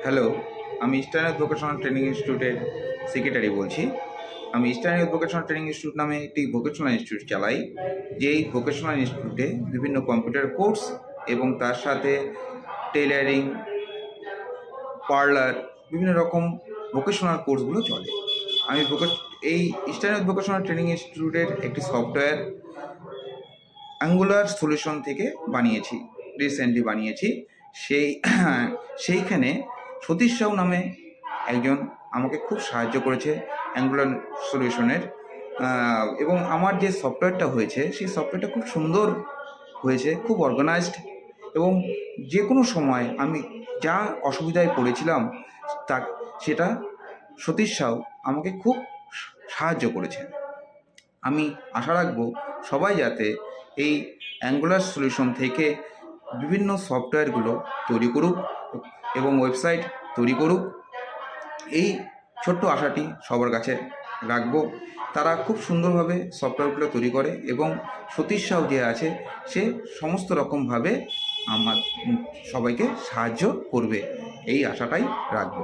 Hello, আমি eastern youth vocational training ইনস্টিটিউটের secretary বলছি। আমি eastern youth vocational training institute নামে একটি ভোকেশনাল ইনস্টিটিউট চালাই। যেই ভোকেশনাল ইনস্টিটিউটে বিভিন্ন কম্পিউটার কোর্স এবং তার সাথে টেলারিং, পার্লার, বিভিন্ন রকম ভোকেশনাল কোর্সগুলো চলে। আমি এই ইস্টার্ন ইউথ ভোকেশনাল ট্রেনিং ইনস্টিটিউটের একটি সফটওয়্যার অ্যাঙ্গুলার সলিউশন থেকে রিসেন্টলি বানিয়েছি। সেইখানে সতীশ সাউ নামে একজন আমাকে খুব সাহায্য করেছে অ্যাঙ্গুলার সলিউশনের, এবং আমার যে সফটওয়্যারটা হয়েছে সেই সফটওয়্যারটা খুব সুন্দর হয়েছে, খুব অর্গানাইজড, এবং যে কোনো সময় আমি যা অসুবিধায় পড়েছিলাম সেটা সতীশ সাউ আমাকে খুব সাহায্য করেছে। আমি আশা রাখবো সবাই যাতে এই অ্যাঙ্গুলার সলিউশন থেকে বিভিন্ন সফটওয়্যারগুলো তৈরি করুক এবং ওয়েবসাইট তৈরি করুক। এই ছোট্ট আশাটি সবার কাছে রাখবো। তারা খুব সুন্দরভাবে সফটওয়্যারগুলো তৈরি করে এবং সতীশ সাউ যে আছে সে সমস্ত রকমভাবে সবাইকে সাহায্য করবে, এই আশাটাই রাখবো।